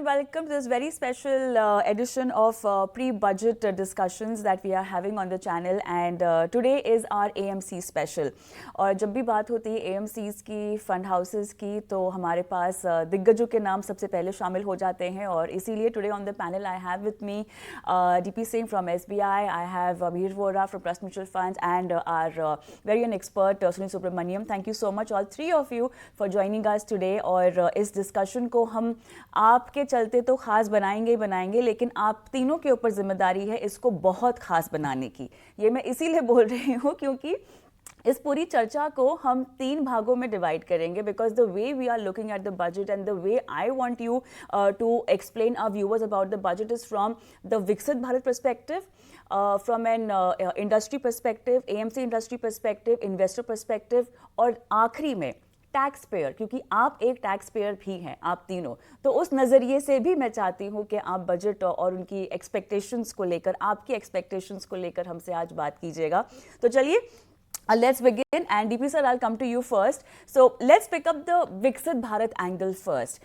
welcome to this very special edition of pre-budget discussions that we are having on the channel, and today is our AMC special. और जब भी बात होती है AMCs की, fund houses की, तो हमारे पास दिग्गजों के नाम सबसे पहले शामिल हो जाते हैं, और इसीलिए today on the panel I have with me DP Singh from SBI, I have Mihir Vora from Trust Mutual Funds, and our very own expert Sunil Subramaniam. Thank you so much all three of you for joining us today. और इस discussion को हम आपके चलते तो खास बनाएंगे ही बनाएंगे, लेकिन आप तीनों के ऊपर जिम्मेदारी है इसको बहुत खास बनाने की। ये मैं इसीलिए बोल रही हूँ क्योंकि इस पूरी चर्चा को हम 3 भागों में डिवाइड करेंगे, because the way we are looking at the budget and the way I want you to explain our viewers about the budget is from the Viksit Bharat perspective, from an industry perspective, AMC industry perspective, investor perspective, और आखिरी में tax payer, क्योंकि आप एक tax payer भी हैं, आप तीनों। तो उस नज़रिए से भी मैं चाहती हूँ कि आप बजट और उनकी एक्सपेक्टेशंस को लेकर, आपकी एक्सपेक्टेशंस को लेकर हमसे आज बात कीजिएगा। तो चलिए, let's begin, and DP sir, I'll come to you first. So let's pick up the विकसित भारत एंगल फर्स्ट।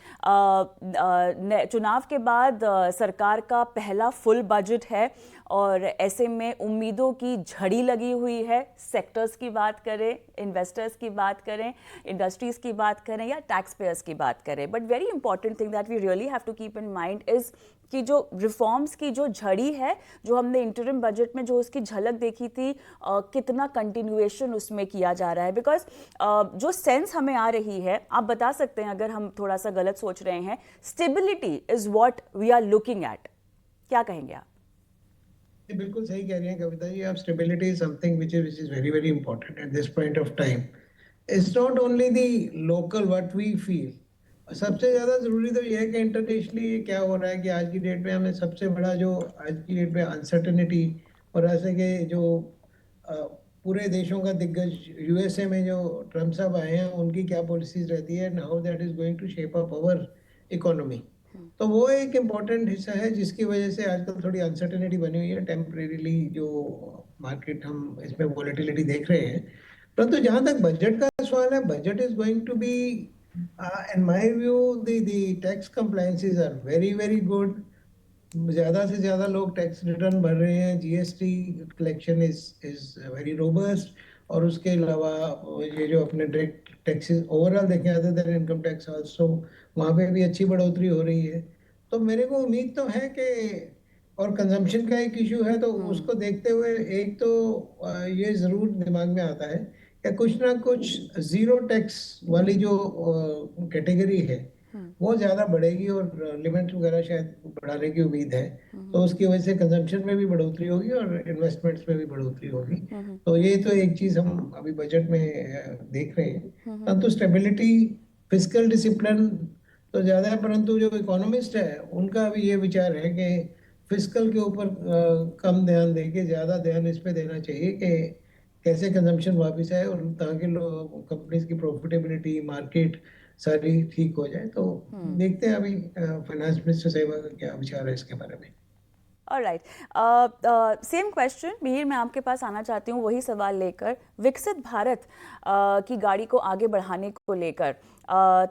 चुनाव के बाद सरकार का पहला फुल बजट है, और ऐसे में उम्मीदों की झड़ी लगी हुई है। सेक्टर्स की बात करें, इन्वेस्टर्स की बात करें, इंडस्ट्रीज की बात करें, या टैक्स पेयर्स की बात करें, but very important thing that we really have to keep in mind is कि जो रिफॉर्म्स की जो झड़ी है, जो हमने इंटरिम बजट में जो उसकी झलक देखी थी, कितना कंटिन्यूएशन उसमें किया जा रहा है। बिकॉज जो सेंस हमें आ रही है, आप बता सकते हैं अगर हम थोड़ा सा गलत सोच रहे हैं, stability is what we are looking at. क्या कहेंगे आप? बिल्कुल सही कह रही हैं कविता जी आप। Stability is something which is very very important at this point of time. It's not only the local what we feel, सबसे ज़्यादा ज़रूरी तो ये है कि इंटरनेशनली क्या हो रहा है कि आज की डेट में हमें सबसे बड़ा जो आज की डेट में अनसर्टेनिटी, और ऐसे के जो पूरे देशों का दिग्गज यूएसए में जो ट्रम्प साहब आए हैं उनकी क्या पॉलिसीज रहती है, how that is going to shape up our economy. तो वो एक इम्पॉर्टेंट हिस्सा है जिसकी वजह से आजकल थोड़ी अनसर्टेनिटी बनी हुई है। टेम्परेरीली जो मार्केट हम इसमें वॉलेटिलिटी देख रहे हैं। परंतु जहाँ तक बजट का सवाल है, budget is going to be in my view the tax compliances are very very good। ज़्यादा से ज़्यादा लोग टैक्स रिटर्न भर रहे हैं, GST collection is very robust, और उसके अलावा ये जो अपने डायरेक्ट टैक्सेस ओवरऑल देखें other than income tax also, वहाँ पे भी अच्छी बढ़ोतरी हो रही है। तो मेरे को उम्मीद तो है कि, और कंजम्पशन का एक इशू है, तो उसको देखते हुए एक तो ये ज़रूर दिमाग में आता है कि कुछ ना कुछ ज़ीरो टैक्स वाली जो कैटेगरी है वो ज़्यादा बढ़ेगी, और लिमिट वगैरह शायद बढ़ाने की उम्मीद है। तो उसकी वजह से कंजम्पशन में भी बढ़ोतरी होगी और इन्वेस्टमेंट्स में भी बढ़ोतरी होगी। तो ये तो एक चीज़ हम अभी बजट में देख रहे हैं। परंतु स्टेबिलिटी, फिस्कल डिसिप्लिन तो ज़्यादा है, परंतु जो इकोनॉमिस्ट है उनका भी ये विचार है कि फिस्कल के ऊपर कम ध्यान देके ज़्यादा ध्यान इस पे देना चाहिए कि कैसे कंजम्पशन वापस आए, और ताकि लोग कंपनीज की प्रॉफिटेबिलिटी, मार्केट सारी ठीक हो जाए। तो देखते हैं अभी फाइनेंस मिनिस्टर साहिबा का क्या विचार है इसके बारे में। ऑलराइट, सेम क्वेश्चन मिहिर, मैं आपके पास आना चाहती हूँ वही सवाल लेकर। विकसित भारत की गाड़ी को आगे बढ़ाने को लेकर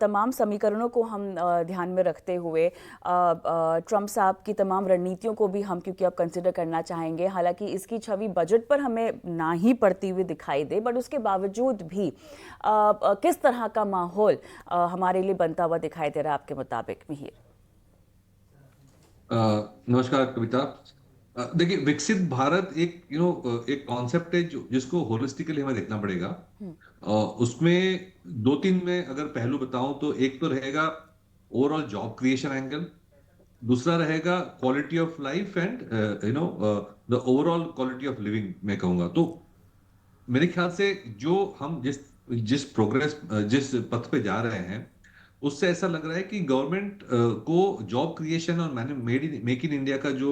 तमाम समीकरणों को हम ध्यान में रखते हुए ट्रम्प साहब की तमाम रणनीतियों को भी हम क्योंकि अब कंसिडर करना चाहेंगे, हालांकि इसकी छवि बजट पर हमें ना ही पड़ती हुई दिखाई दे, बट उसके बावजूद भी किस तरह का माहौल हमारे लिए बनता हुआ दिखाई दे रहा है आपके मुताबिक, मिहिर? नमस्कार कविता। देखिए, विकसित भारत एक एक कॉन्सेप्ट है जिसको होलिस्टिकली हमें देखना पड़ेगा। उसमें 2-3 में अगर पहलू बताऊं तो एक तो रहेगा ओवरऑल जॉब क्रिएशन एंगल, दूसरा रहेगा quality of life and the overall quality of living मैं कहूंगा। तो मेरे ख्याल से जो हम जिस जिस पथ पे जा रहे हैं उससे ऐसा लग रहा है कि गवर्नमेंट को जॉब क्रिएशन और मेक इन इंडिया का जो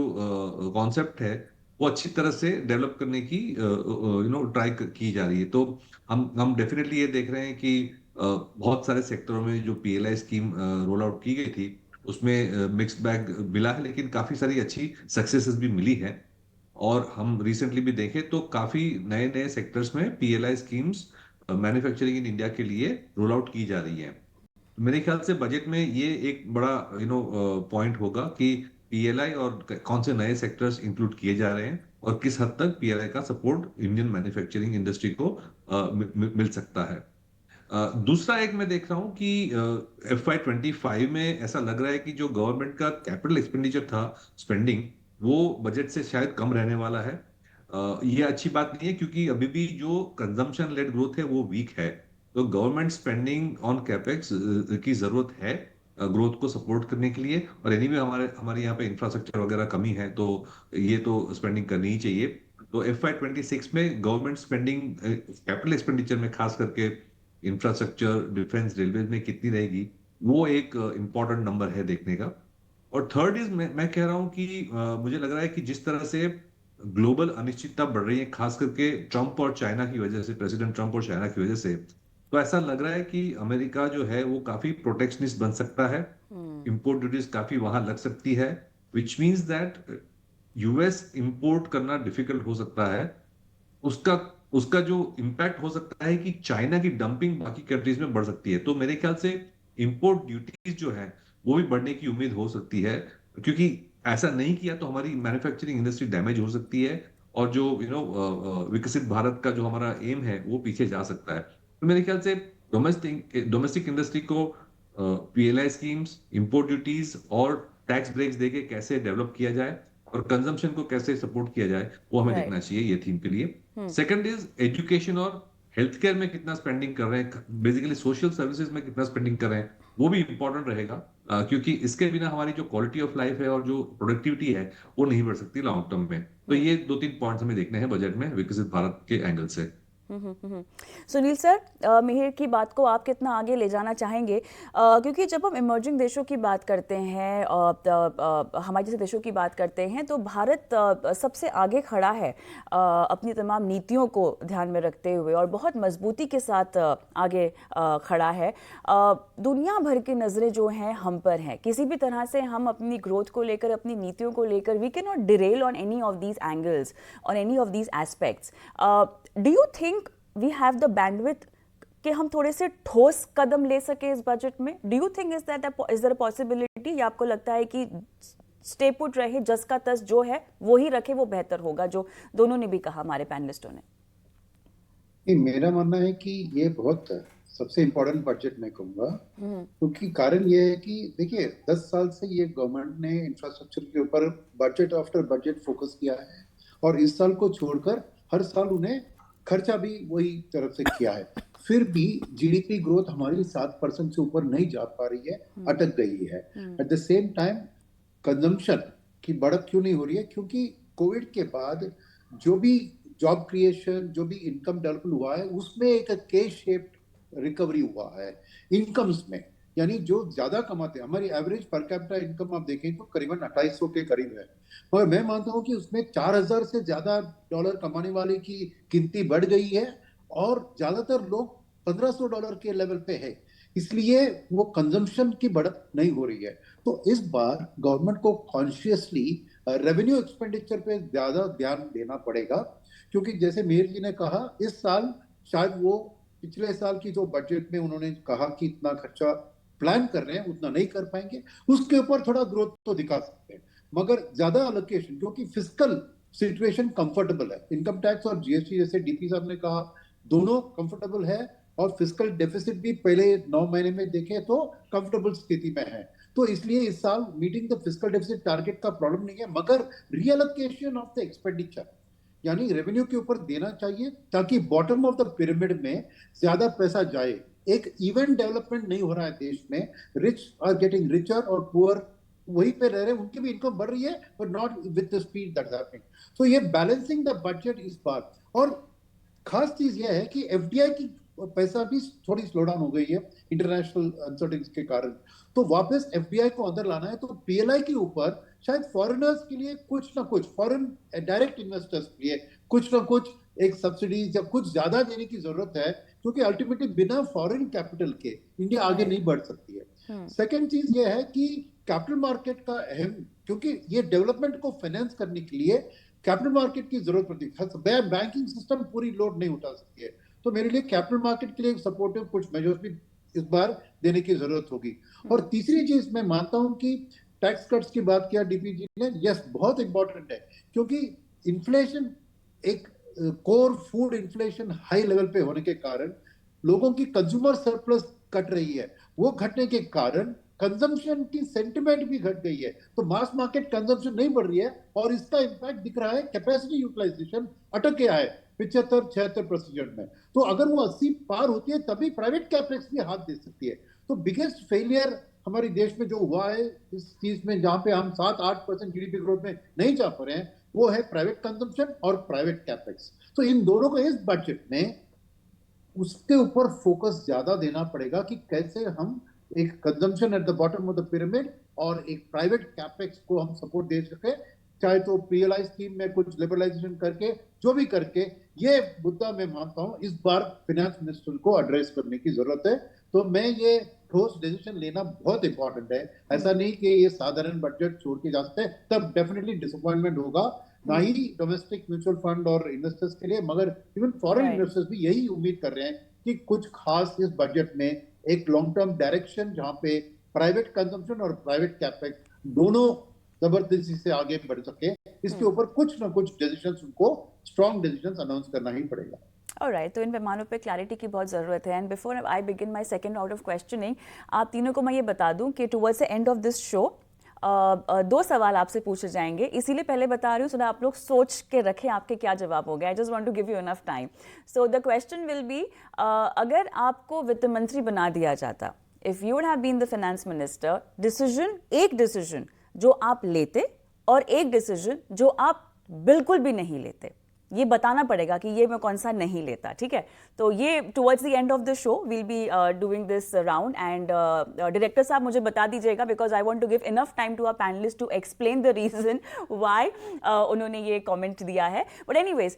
कॉन्सेप्ट है वो अच्छी तरह से डेवलप करने की ट्राई की जा रही है। तो हम डेफिनेटली ये देख रहे हैं कि बहुत सारे सेक्टरों में जो पीएलआई स्कीम रोल आउट की गई थी उसमें मिक्स्ड बैग मिला है, लेकिन काफी सारी अच्छी सक्सेसेस भी मिली है। और हम रिसेंटली भी देखें तो काफी नए नए सेक्टर्स में PLI schemes manufacturing in India के लिए रोल आउट की जा रही है। मेरे ख्याल से बजट में ये एक बड़ा पॉइंट होगा कि पीएलआई और कौन से नए सेक्टर्स इंक्लूड किए जा रहे हैं और किस हद तक पीएलआई का सपोर्ट इंडियन मैन्युफैक्चरिंग इंडस्ट्री को मिल सकता है। दूसरा एक मैं देख रहा हूँ कि FY25 में ऐसा लग रहा है कि जो गवर्नमेंट का कैपिटल एक्सपेंडिचर था, स्पेंडिंग, वो बजट से शायद कम रहने वाला है। ये अच्छी बात नहीं है क्योंकि अभी भी जो कंजम्पशन लेड ग्रोथ है वो वीक है। तो गवर्नमेंट स्पेंडिंग ऑन कैपेक्स की जरूरत है ग्रोथ को सपोर्ट करने के लिए। और एनीवे हमारे यहाँ पे इंफ्रास्ट्रक्चर वगैरह कमी है, तो ये तो स्पेंडिंग करनी ही चाहिए। तो FY26 में गवर्नमेंट स्पेंडिंग कैपिटल एक्सपेंडिचर में खास करके इंफ्रास्ट्रक्चर, डिफेंस, रेलवे में कितनी रहेगी, वो एक इम्पोर्टेंट नंबर है देखने का। और थर्ड इज मैं कह रहा हूं कि मुझे लग रहा है कि जिस तरह से ग्लोबल अनिश्चितता बढ़ रही है, खास करके ट्रंप और चाइना की वजह से, प्रेसिडेंट ट्रंप और चाइना की वजह से, तो ऐसा लग रहा है कि अमेरिका जो है वो काफी प्रोटेक्शनिस्ट बन सकता है। इंपोर्ट ड्यूटीज काफी वहां लग सकती है, which means that US import करना डिफिकल्ट हो सकता है। उसका उसका जो इम्पैक्ट हो सकता है कि चाइना की डंपिंग बाकी कंट्रीज में बढ़ सकती है। तो मेरे ख्याल से इंपोर्ट ड्यूटीज जो है वो भी बढ़ने की उम्मीद हो सकती है, क्योंकि ऐसा नहीं किया तो हमारी मैन्युफैक्चरिंग इंडस्ट्री डैमेज हो सकती है और जो विकसित भारत का जो हमारा एम है वो पीछे जा सकता है। तो मेरे ख्याल से डोमेस्टिक इंडस्ट्री को पीएलआई स्कीम्स, इंपोर्ट ड्यूटीज और टैक्स ब्रेक्स देके कैसे डेवलप किया जाए और कंजम्पशन को कैसे सपोर्ट किया जाए, वो हमें राइट। देखना चाहिए ये थीम के लिए। सेकंड इज एजुकेशन और हेल्थ केयर में कितना स्पेंडिंग कर रहे हैं, बेसिकली सोशल सर्विसेज में कितना स्पेंडिंग कर रहे हैं, वो भी इंपॉर्टेंट रहेगा। क्योंकि इसके बिना हमारी जो क्वालिटी ऑफ लाइफ है और जो प्रोडक्टिविटी है वो नहीं बढ़ सकती लॉन्ग टर्म में। तो ये दो तीन पॉइंट्स हमें देखने हैं बजट में विकसित भारत के एंगल से। सुनील सर, मिहिर की बात को आप कितना आगे ले जाना चाहेंगे? क्योंकि जब हम इमर्जिंग देशों की बात करते हैं, हमारे जैसे देशों की बात करते हैं, तो भारत सबसे आगे खड़ा है अपनी तमाम नीतियों को ध्यान में रखते हुए और बहुत मजबूती के साथ आगे खड़ा है। दुनिया भर की नज़रें जो हैं हम पर हैं। किसी भी तरह से हम अपनी ग्रोथ को लेकर, अपनी नीतियों को लेकर, we can not derail on any of these angles, on any of these aspects. Do you think we have the bandwidth कि हम थोड़े से ठोस कदम ले सके इस बजट में? Do you think is there a possibility, या आपको लगता है कि स्टे पुट रहे, जस का तस जो है वो ही रखे, वो बेहतर होगा, जो दोनों ने भी कहा, हमारे पैनलिस्टों ने? मेरा मानना है कि ये बहुत सबसे इम्पोर्टेंट बजट मैं कहूँगा, क्योंकि कारण ये है कि देखिए 10 साल से ये गवर्नमेंट ने इंफ्रास्ट्रक्चर के ऊपर बजट आफ्टर बजट फोकस किया है और इस साल को छोड़कर हर साल उन्हें खर्चा भी वही तरफ से किया है। फिर भी जीडीपी ग्रोथ हमारी 7% से ऊपर नहीं जा पा रही है, अटक गई है। At the same time consumption की बढ़त क्यों नहीं हो रही है? क्योंकि कोविड के बाद जो भी जॉब क्रिएशन, जो भी इनकम डेवलपमेंट हुआ है, उसमें एक के शेप्ड रिकवरी हुआ है इनकम्स में। यानी जो ज्यादा कमाते हैं, हमारी एवरेज पर कैपिटा इनकम आप देखें तो करीबन 2800 के करीब है, मगर मैं मानता हूं कि उसमें 4000 से ज्यादा डॉलर कमाने वाले की गिनती बढ़ गई है और ज्यादातर लोग $1500 के लेवल पे है, इसलिए वो कंजम्पशन की बढ़त नहीं हो रही है। तो इस बार गवर्नमेंट को कॉन्शियसली रेवेन्यू एक्सपेंडिचर पे ज्यादा ध्यान देना पड़ेगा, क्योंकि जैसे मेयर जी ने कहा, इस साल शायद वो पिछले साल की जो बजट में उन्होंने कहा कि इतना खर्चा प्लान कर रहे हैं उतना नहीं कर पाएंगे, उसके ऊपर थोड़ा ग्रोथ तो दिखा सकते हैं, मगर ज्यादा अलोकेशन, क्योंकि फिस्कल सिचुएशन कंफर्टेबल है, इनकम टैक्स और जीएसटी जैसे डीपी साहब ने कहा दोनों कंफर्टेबल है और फिस्कल डेफिसिट भी पहले 9 महीने में देखे तो कंफर्टेबल स्थिति में है। तो इसलिए इस साल meeting the fiscal deficit target का प्रॉब्लम नहीं है, मगर रीअलोकेशन ऑफ द एक्सपेंडिचर यानी रेवेन्यू के ऊपर देना चाहिए ताकि बॉटम ऑफ द पिरामिड में ज्यादा पैसा जाए। एक इवेंट डेवलपमेंट नहीं हो रहा है देश में, रिच आर गेटिंग रिचर और पुअर वहीं पे रह रहे हैं, उनकी भी इनकम बढ़ रही है but not with the speed that is happening. तो ये बैलेंसिंग द बजट इस बार, और खास चीज ये है कि एफडीआई की पैसा भी थोड़ी स्लो डाउन हो गई है इंटरनेशनल अनसर्टेनिटी के कारण, तो वापस एफडीआई को अंदर लाना है। तो पीएलआई के ऊपर शायद फॉरेनर्स के लिए कुछ ना कुछ, फॉरेन डायरेक्ट इन्वेस्टर्स के लिए कुछ ना कुछ एक सब्सिडीज या कुछ ज्यादा देने की जरूरत है, क्योंकि अल्टीमेटली बिना फॉरेन कैपिटल के इंडिया आगे नहीं बढ़ सकती है। सेकेंड चीज ये है कि कैपिटल मार्केट का अहम, क्योंकि ये डेवलपमेंट को फाइनेंस करने के लिए कैपिटल मार्केट की जरूरत पड़ती है, बैंकिंग सिस्टम पूरी लोड नहीं उठा सकती है। तो मेरे लिए कैपिटल मार्केट के लिए सपोर्टिव कुछ मेजर्स भी इस बार देने की जरूरत होगी। और तीसरी चीज मैं मानता हूं कि टैक्स कट्स की बात किया डीपी जी ने, यस बहुत इंपॉर्टेंट है, क्योंकि इन्फ्लेशन एक core food inflation high level पे होने के कारण लोगों की कंज्यूमर सरप्लस कट रही है। वो घटने के कारण कंजम्पशन की सेंटिमेंट भी घट गई है, तो मास मार्केट कंजम्पशन नहीं बढ़ रही है और इसका इंपैक्ट दिख रहा है। कैपेसिटी यूटिलाइजेशन अटक गया है 75-76% में। तो अगर वो 80 पार होती है तभी प्राइवेट कैपेक्स भी हाथ दे सकती है। तो बिगेस्ट फेलियर हमारे देश में जो हुआ है इस चीज में, जहां पे हम 7-8% जीडीपी ग्रोथ में नहीं जा पा रहे हैं, वो है प्राइवेट कंजम्पशन और प्राइवेट कैपेक्स। तो इन दोनों को इस बजट में उसके ऊपर फोकस ज्यादा देना पड़ेगा कि कैसे हम एक consumption at the bottom of the pyramid और एक प्राइवेट कैपेक्स को हम सपोर्ट दे सके, चाहे तो पीएलआई स्कीम में कुछ लिबरलाइजेशन करके, जो भी करके। ये मुद्दा मैं मानता हूं इस बार फाइनेंस मिनिस्टर को एड्रेस करने की जरूरत है। तो मैं ये ठोस डिसीजन लेना बहुत इंपॉर्टेंट है। ऐसा नहीं कि ये साधारण बजट छोड़ के जा सकते, तब डेफिनेटली डिसअपॉइंटमेंट होगा, ना ही डोमेस्टिक म्यूचुअल फंड और इन्वेस्टर्स के लिए, मगर इवन फॉरेन इन्वेस्टर्स भी यही उम्मीद कर रहे हैं कि कुछ खास इस बजट में एक लॉन्ग टर्म डायरेक्शन, जहां पे प्राइवेट कंजम्पशन और प्राइवेट कैपेक्स दोनों जबरदस्ती से आगे बढ़ सके, इसके ऊपर कुछ ना कुछ डिसीजंस उनको स्ट्रॉन्ग डिसीजंस अनाउंस करना ही पड़ेगा। ऑलराइट, तो इन पैमानों पे क्लैरिटी की बहुत ज़रूरत है। And before I begin my second round of questioning, आप तीनों को मैं ये बता दूं कि towards the end of this show 2 सवाल आपसे पूछे जाएंगे, इसीलिए पहले बता रही हूँ, सो आप लोग सोच के रखें आपके क्या जवाब हो गए। I just want to give you enough time. So the question will be, अगर आपको वित्त मंत्री बना दिया जाता, if you would have been the finance minister, एक डिसीजन जो आप लेते और एक डिसीजन जो आप बिल्कुल भी नहीं लेते, ये बताना पड़ेगा कि ये मैं कौन सा नहीं लेता, ठीक है? तो ये towards the end of the show will be doing this round. And director साहब मुझे बता दीजिएगा, because I want to give enough time to our panelist to explain the reason why उन्होंने ये कमेंट दिया है। But anyways,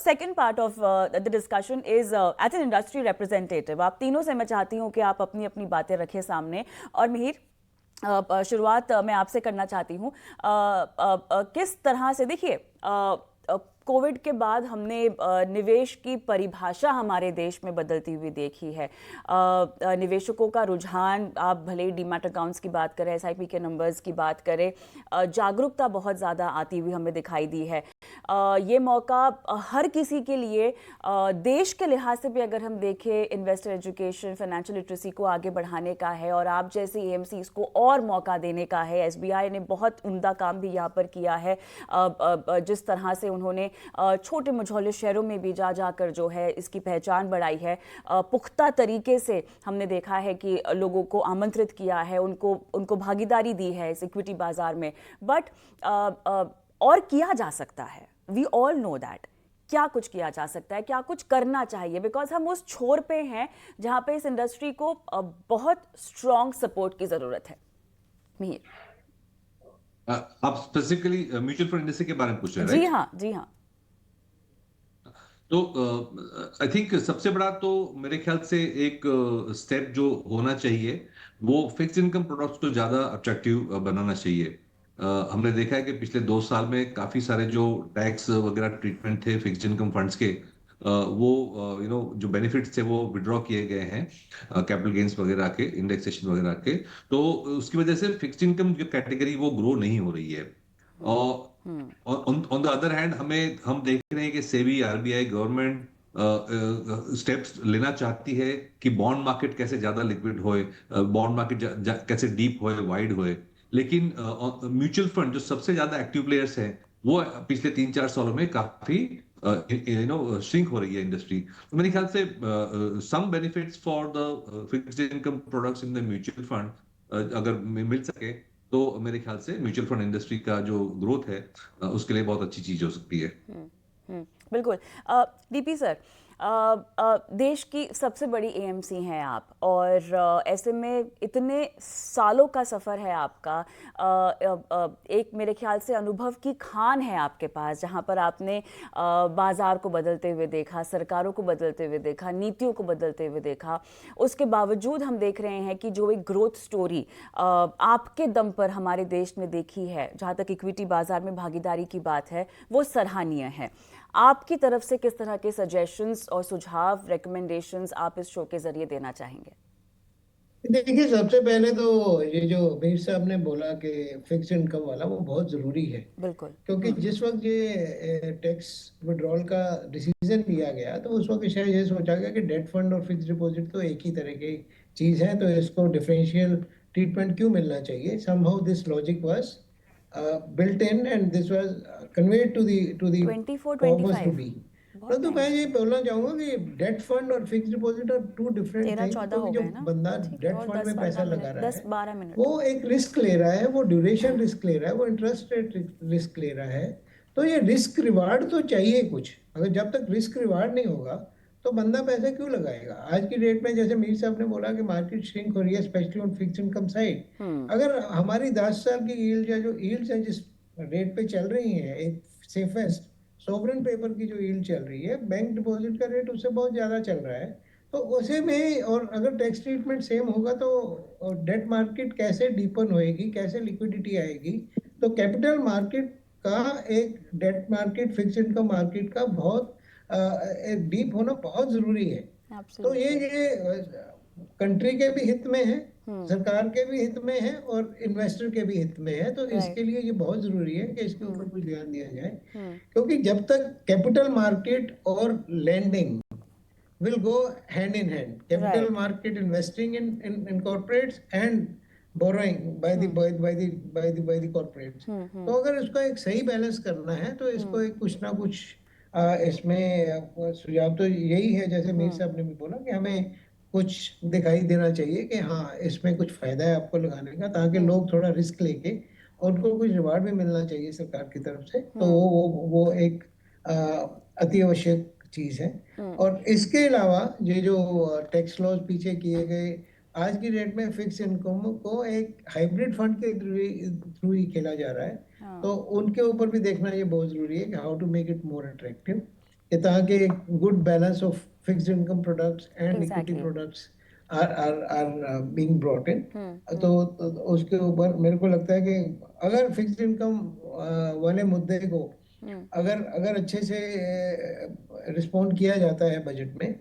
second part of the discussion is as an industry representative. आप तीनों से मैं चाहती हूँ कि आप अपनी अपनी बातें रखें सामने। और मिहिर, शुरुआत मैं आपसे करना चाहती हूँ। किस तरह से, देखिए, कोविड के बाद हमने निवेश की परिभाषा हमारे देश में बदलती हुई देखी है। निवेशकों का रुझान, आप भले ही डीमैट अकाउंट्स की बात करें, एसआईपी के नंबर्स की बात करें, जागरूकता बहुत ज़्यादा आती हुई हमें दिखाई दी है। ये मौका हर किसी के लिए, देश के लिहाज से भी अगर हम देखें, इन्वेस्टर एजुकेशन, फाइनेंशियल लिटरेसी को आगे बढ़ाने का है, और आप जैसे एएमसी इसको और मौका देने का है। एसबीआई ने बहुत उम्दा काम भी यहाँ पर किया है, जिस तरह से उन्होंने छोटे मझौले शहरों में भी जा जाकर जो है इसकी पहचान बढ़ाई है। पुख्ता तरीके से हमने देखा है कि लोगों को आमंत्रित किया है, उनको भागीदारी दी है इस इक्विटी बाजार में। बट और किया जा सकता है, वी ऑल नो दैट। क्या कुछ किया जा सकता है, क्या कुछ करना चाहिए, बिकॉज हम उस छोर पे हैं जहाँ पे इस इंडस्ट्री को बहुत स्ट्रॉन्ग सपोर्ट की ज़रूरत है। मिहिर, आप स्पेसिफिकली म्यूचुअल फंड इंडस्ट्री के बारे में पूछ रहे हैं, जी राइट? हाँ, जी हाँ। तो आई थिंक सबसे बड़ा तो मेरे ख्याल से एक स्टेप जो होना चाहिए वो फिक्स इनकम प्रोडक्ट्स को ज्यादा अट्रैक्टिव बनाना चाहिए। हमने देखा है कि पिछले 2 साल में काफी सारे जो टैक्स वगैरह ट्रीटमेंट थे फिक्स इनकम फंड्स के, वो जो बेनिफिट्स थे वो विड्रॉ किए गए हैं कैपिटल गेन्स वगैरह के, इंडेक्सेशन वगैरह के। तो उसकी वजह से फिक्स इनकम जो कैटेगरी वो ग्रो नहीं हो रही है। और ऑन द अदर हैंड हम देख रहे हैं कि सेबी, आरबीआई, गवर्नमेंट स्टेप्स लेना चाहती है कि बॉन्ड मार्केट कैसे ज्यादा लिक्विड होए, बॉन्ड मार्केट कैसे डीप होए, वाइड होए। लेकिन म्यूचुअल फंड जो सबसे ज्यादा एक्टिव प्लेयर्स हैं, वो पिछले 3-4 सालों में काफी श्रिंक हो रही है इंडस्ट्री। तो मेरे ख्याल से some benefits for the fixed income products in the mutual fund अगर मिल सके, तो मेरे ख्याल से म्यूचुअल फंड इंडस्ट्री का जो ग्रोथ है उसके लिए बहुत अच्छी चीज हो सकती है। बिल्कुल। डीपी सर, देश की सबसे बड़ी एएमसी हैं आप, और ऐसे में इतने सालों का सफ़र है आपका, एक मेरे ख्याल से अनुभव की खान है आपके पास, जहां पर आपने बाज़ार को बदलते हुए देखा, सरकारों को बदलते हुए देखा, नीतियों को बदलते हुए देखा। उसके बावजूद हम देख रहे हैं कि जो एक ग्रोथ स्टोरी आपके दम पर हमारे देश ने देखी है, जहां तक इक्विटी बाज़ार में भागीदारी की बात है, वो सराहनीय है। आपकी तरफ से किस तरह के सजेशंस और सुझाव, रिकमेंडेशंस आप इस शो के जरिए देना चाहेंगे? देखिए, सबसे पहले तो ये जो मीर साहब ने बोला कि फिक्स इनकम वाला, वो बहुत जरूरी है। बिल्कुल। क्योंकि जिस वक्त ये टैक्स विड्रॉल का डिसीजन लिया गया, तो उस वक्त शायद ये सोचा गया कि डेट फंड और फिक्स डिपॉजिट तो एक ही तरह की चीज है, तो इसको डिफरेंशियल ट्रीटमेंट क्यों मिलना चाहिए। Somehow this logic was built in, and this was conveyed to the 24 powers to 25 be। बहुत परंतु टाइम मैं से। ये बोलना चाहूंगा कि डेट फंड और फिक्स डिपॉजिट और टू डिफरेंट 13 थिंग्स। 14 क्योंकि हो जो गए ना। बंदा ठीक है, डेट और फंड 10 में पैसा 15 लगा मिनट, रहा 10 है, 12 मिनट। वो एक रिस्क ले रहा है, वो ड्यूरेशन रिस्क ले रहा है, वो इंटरेस्ट रेट रिस्क ले रहा है। तो ये रिस्क रिवार्ड तो चाहिए कुछ। अगर जब तक रिस्क रिवार्ड नहीं होगा, तो बंदा पैसा क्यों लगाएगा। आज की डेट में जैसे मीर साहब ने बोला कि मार्केट श्रिंक हो रही है, specially on fix income side. अगर हमारी 10 साल की यील्ड या जो यील्ड्स हैं जिस रेट पे चल रही हैं, एक सेफेस्ट सोवरेन पेपर की जो यील्ड चल रही है, बैंक डिपॉजिट का रेट उससे बहुत ज्यादा चल रहा है। तो उसे में, और अगर टैक्स ट्रीटमेंट सेम होगा, तो डेट मार्केट कैसे डीपन होएगी, कैसे लिक्विडिटी आएगी। तो कैपिटल मार्केट का, एक debt market, fix income market का बहुत एक डीप होना बहुत जरूरी है। तो एब्सोल्युटली। ये कंट्री के भी हित में है, सरकार के भी हित में है, और इन्वेस्टर के भी हित में है। तो राइट। इसके लिए ये बहुत जरूरी है कि इसके ऊपर कुछ ध्यान दिया जाए। क्योंकि जब तक कैपिटल मार्केट और lending will go hand in hand. Capital right. market investing in corporates and borrowing by the corporates. तो अगर इसको एक सही बैलेंस करना है, तो इसको एक कुछ ना कुछ इसमें सुझाव तो यही है, जैसे मीर साहब ने भी बोला कि हमें कुछ दिखाई देना चाहिए कि हाँ, इसमें कुछ फायदा है आपको लगाने का, ताकि लोग थोड़ा रिस्क लेके, और उनको कुछ रिवार्ड भी मिलना चाहिए सरकार की तरफ से। तो वो एक अति आवश्यक चीज है। और इसके अलावा ये जो टैक्स लॉज पीछे किए गए, आज की डेट में फिक्स इनकम को एक हाइब्रिड फंड के थ्रू ही खेला जा रहा है। तो उनके ऊपर भी देखना ये बहुत जरूरी है कि how to make it more attractive, कि ताकि good balance of fixed income products and equity exactly. Products are being brought in. तो उसके ऊपर मेरे को लगता है कि अगर फिक्स्ड इनकम वाले मुद्दे को अगर अगर अच्छे से रिस्पॉन्ड किया जाता है बजट में,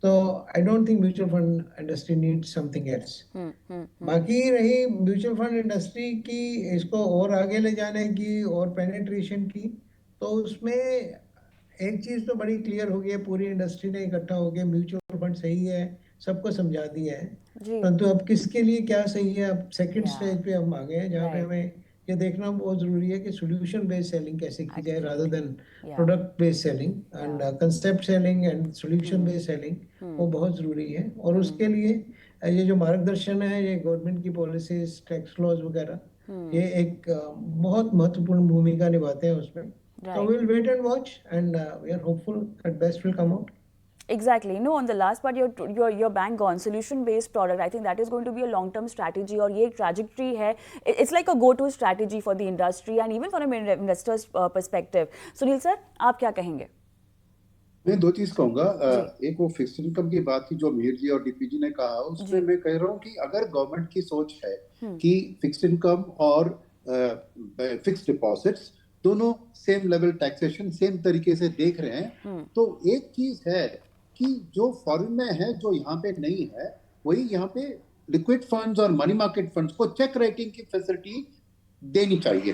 तो I don't think mutual fund industry need something else. बाकी रही म्यूचुअल फंड इंडस्ट्री की, इसको और आगे ले जाने की और पेनिट्रेशन की, तो उसमें एक चीज तो बड़ी क्लियर हो गई है, पूरी इंडस्ट्री ने इकट्ठा होकर म्यूचुअल फंड सही है सबको समझा दिया है। जी। परंतु अब किसके लिए क्या सही है, अब सेकंड या स्टेज पे हम आ गए हैं, जहाँ पे राइट। हमें ये देखना बहुत जरूरी है कि सोल्यूशन बेस्ड सेलिंग कैसे की जाए, रादर एब्सोल्युटली। देन या प्रोडक्ट बेस्ड सेलिंग। एंड या concept selling and solution based selling वो बहुत जरूरी है। और उसके लिए ये जो मार्गदर्शन है, ये गवर्नमेंट की पॉलिसीज, टैक्स लॉज वगैरह, ये एक बहुत महत्वपूर्ण भूमिका निभाते हैं उसमें। So right. we'll wait and watch, and we are hopeful that best will come out. Exactly. No, on the last part, your bank gone solution based product. I think that is going to be a long term strategy, और ये trajectory है. It's like a go to strategy for the industry and even from an investor's perspective. Sunil sir, आप क्या कहेंगे? मैं दो चीज कहूंगा। एक वो फिक्स्ड इनकम की बात थी जो मीर जी और डीपी जी ने कहा, उसमें मैं कह रहा हूँ कि अगर गवर्नमेंट की सोच है कि फिक्स्ड इनकम और फिक्स्ड डिपॉजिट्स दोनों सेम लेवल टैक्सेशन सेम तरीके से देख रहे हैं, तो एक चीज है कि जो फॉरेन में है, जो यहाँ पे नहीं है, वही यहाँ पे लिक्विड फंड्स और मनी मार्केट फंड्स को चेक रेटिंग की फैसिलिटी देनी चाहिए,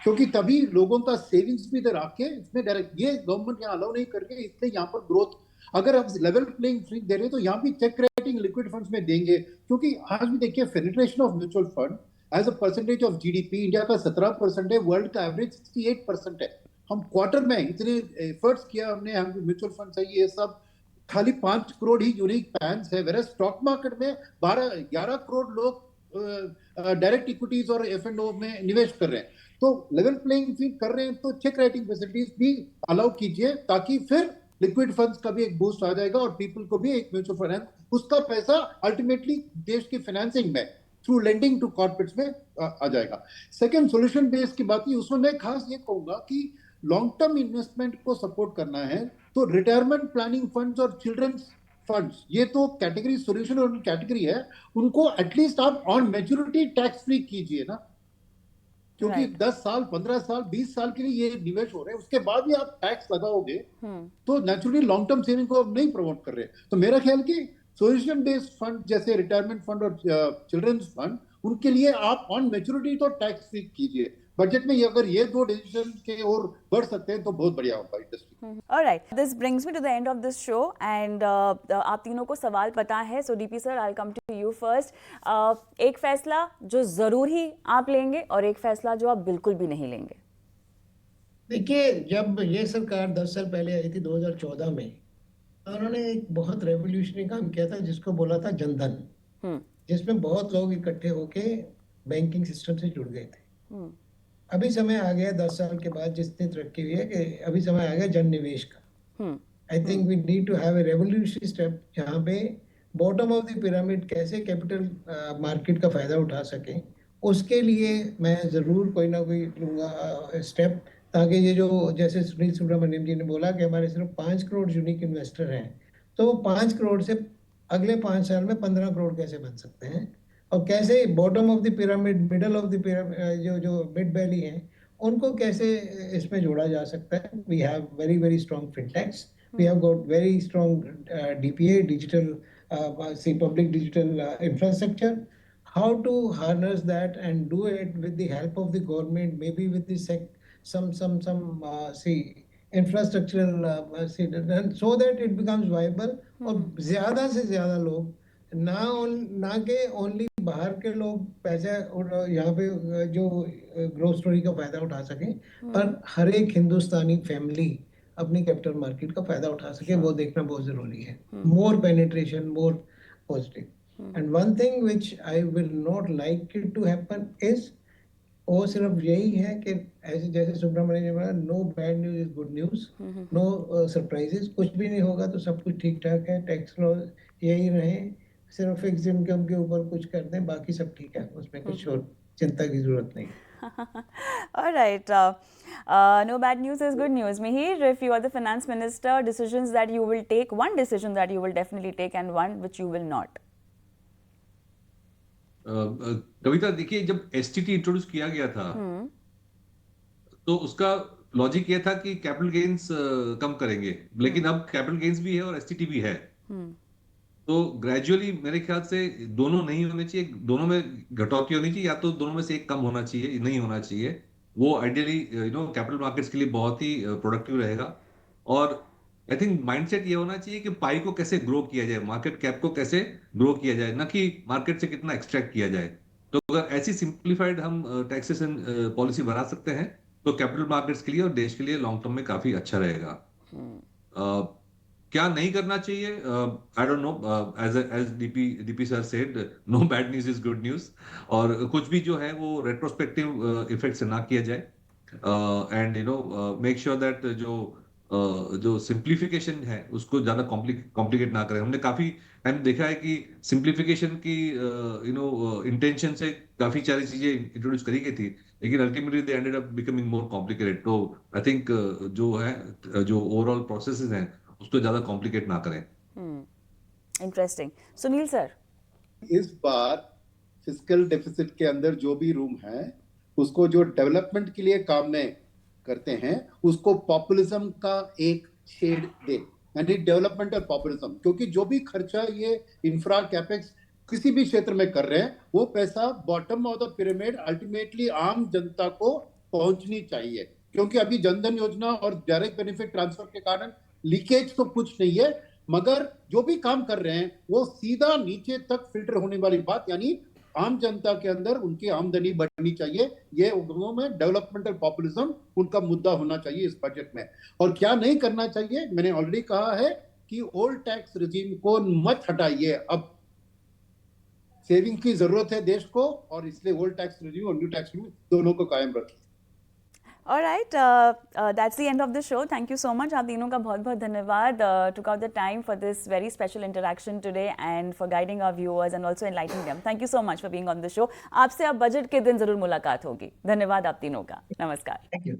क्योंकि तभी लोगों का सेविंग्स भी इधर आके इसमें डायरेक्ट, ये गवर्नमेंट यहाँ अलाउ नहीं कर रही है, इसलिए यहाँ पर ग्रोथ, अगर आप लेवल प्लेइंग फील्ड दे रहे हैं तो यहाँ भी चेक रेटिंग लिक्विड फंड्स में देंगे। क्योंकि आज भी देखिए penetration of mutual fund as a percentage of GDP India का 17% है, वर्ल्ड का एवरेज 68% है। हम क्वार्टर में इतने एफर्ट्स किया हमने, हम म्यूचुअल फंड है ये सब, खाली 5 करोड़ ही यूनिक पैन्स है, वेरस स्टॉक मार्केट में 12-11 करोड़ लोग डायरेक्ट इक्विटीज और एफ&ओ में निवेश कर रहे हैं। तो लेवल प्लेइंग फील्ड कर रहे हैं, तो चेक रेटिंग फैसिलिटीज भी अलाउ कीजिए, ताकि फिर लिक्विड फंड्स का भी एक बूस्ट आ जाएगा और पीपल को भी एक म्यूचुअल फंड, उसका पैसा अल्टीमेटली देश की फाइनेंसिंग में थ्रू लेंडिंग टू कॉर्पोरेट्स में आ जाएगा। सेकंड, सोल्यूशन बेस्ड की बात की, उसमें मैं खास ये कहूंगा कि लॉन्ग टर्म इन्वेस्टमेंट को सपोर्ट करना है तो रिटायरमेंट प्लानिंग फंड्स और चिल्ड्रंस फंड्स, ये तो कैटेगरी सोल्यूशन और कैटेगरी है, उनको एटलीस्ट आप ऑन मैच्योरिटी टैक्स फ्री कीजिए ना, क्योंकि 10 साल 15 साल 20 साल के लिए ये निवेश हो रहे हैं, उसके बाद भी आप टैक्स लगाओगे तो नेचुरली लॉन्ग टर्म सेविंग को आप नहीं प्रमोट कर रहे। तो मेरा ख्याल कि सोल्यूशन बेस्ड फंड जैसे रिटायरमेंट फंड और चिल्ड्रंस फंड, उनके लिए आप ऑन मैच्योरिटी तो टैक्स फ्री कीजिए। बजट में अगर ये दो डिसीजन के और बढ़ सकते हैं तो बहुत बढ़िया होगा industry. Alright, this brings me to the end of this show and आप तीनों को सवाल पता है, so DP sir, I'll come to you first. एक फैसला जो जरूर ही आप लेंगे और एक फैसला जो आप बिल्कुल भी नहीं लेंगे। देखिए, जब ये सरकार 10 साल पहले आई थी 2014 में, उन्होंने एक बहुत रेवोल्यूशनरी काम किया था जिसको बोला था जनधन, जिसमें बहुत लोग इकट्ठे होके बैंकिंग सिस्टम से जुड़ गए थे। अभी समय आ गया 10 साल के बाद जितनी तरक्की हुई है कि अभी समय आ गया जन निवेश का। I think we need to have a revolutionary step जहाँ पे बॉटम ऑफ द पिरामिड कैसे कैपिटल मार्केट का फायदा उठा सके, उसके लिए मैं जरूर कोई ना कोई लूंगा स्टेप, ताकि ये जो जैसे सुनील सुब्रमण्यम जी ने बोला कि हमारे सिर्फ 5 करोड़ यूनिक इन्वेस्टर हैं, तो वो 5 करोड़ से अगले 5 साल में 15 करोड़ कैसे बन सकते हैं, और कैसे bottom of the pyramid, middle of the pyramid, जो मिड वैली है, उनको कैसे इसमें जोड़ा जा सकता है। We have very very strong fintechs, we have got very strong DPA, digital public digital infrastructure. How to harness that and do it with the help of the government, maybe with the some infrastructural so that it becomes viable, और ज्यादा से ज्यादा लोग ना के only बाहर के लोग पैसा यहाँ पे जो ग्रोथ स्टोरी का फायदा उठा सके, पर हर एक हिंदुस्तानी फैमिली अपनी कैपिटल मार्केट का फायदा उठा सके, वो देखना बहुत जरूरी है। More penetration, more positive. And one thing which I will not like it to happen is, वो सिर्फ यही है कि ऐसे जैसे सुब्रमण्यम जी बोला, no bad news is good news, no surprises, कुछ भी नहीं होगा तो सब कुछ ठीक ठाक है, टैक्स लॉ यही रहे, सिर्फ फिक्स इनकम के ऊपर कुछ कर दें, बाकी सब ठीक है, उसमें कुछ और चिंता की जरूरत नहीं। All right. No bad news is good news. Mihir, if you are the finance minister, decisions that you will take, one decision that you will definitely take and one which you will not. कविता, देखिए, जब STT introduce किया गया था तो उसका logic ये था कि कैपिटल गेन्स कम करेंगे, लेकिन अब कैपिटल गेन्स भी है और एसटीटी भी है, तो ग्रेजुअली मेरे ख्याल से दोनों नहीं होने चाहिए, दोनों में घटौती होनी चाहिए, या तो दोनों में से एक कम होना चाहिए, नहीं होना चाहिए। वो आइडियली कैपिटल मार्केट्स के लिए बहुत ही प्रोडक्टिव रहेगा। और आई थिंक माइंडसेट ये होना चाहिए कि पाई को कैसे ग्रो किया जाए, मार्केट कैप को कैसे ग्रो किया जाए, ना कि मार्केट से कितना एक्सट्रैक्ट किया जाए। तो अगर ऐसी सिंप्लीफाइड हम टैक्सेशन पॉलिसी बना सकते हैं तो कैपिटल मार्केट्स के लिए और देश के लिए लॉन्ग टर्म में काफी अच्छा रहेगा। क्या नहीं करना चाहिए, I don't know, as DP sir said, no bad news is good news, और कुछ भी जो है वो रेट्रोस्पेक्टिव इफेक्ट से ना किया जाए, एंड मेक श्योर दैट जो सिंप्लीफिकेशन है उसको ज्यादा कॉम्प्लिकेट ना करें। हमने काफी टाइम देखा है कि सिंप्लीफिकेशन की इंटेंशन से काफी सारी चीजें इंट्रोड्यूस करी गई थी, लेकिन ultimately they ended up becoming more complicated. तो आई थिंक जो ओवरऑल प्रोसेसेस हैं उसको ज्यादा कॉम्प्लिकेट ना करें। इंटरेस्टिंग। सुनील सर, इस बार फिस्कल डेफिसिट के अंदर जो भी रूम है उसको जो डेवलपमेंट के लिए काम में करते हैं उसको पॉपुलिज्म का एक शेड दे, यानी डेवलपमेंट और पॉपुलिज्म, क्योंकि जो भी खर्चा ये इंफ्रा कैपेक्स किसी भी क्षेत्र में कर रहे हैं वो पैसा bottom of the pyramid ultimately आम जनता को पहुंचनी चाहिए, क्योंकि अभी जनधन योजना और डायरेक्ट बेनिफिट ट्रांसफर के कारण लीकेज तो कुछ नहीं है, मगर जो भी काम कर रहे हैं वो सीधा नीचे तक फिल्टर होने वाली बात, यानी आम जनता के अंदर उनकी आमदनी बढ़नी चाहिए। ये उद्योगों में डेवलपमेंटल पॉपुलिज्म उनका मुद्दा होना चाहिए इस बजट में। और क्या नहीं करना चाहिए, मैंने ऑलरेडी कहा है कि ओल्ड टैक्स रिजीम को मत हटाइए, अब सेविंग की जरूरत है देश को, और इसलिए ओल्ड टैक्स रिजीम और न्यू टैक्स रिजीम दोनों को कायम रखिए। All right, that's the end of the show. Thank you so much. आप तीनों का बहुत बहुत धन्यवाद. Took out the time for this very special interaction today and for guiding our viewers and also enlightening them. Thank you so much for being on the show. आपसे अब budget के दिन जरूर मुलाकात होगी. धन्यवाद आप तीनों का. नमस्कार. Thank you.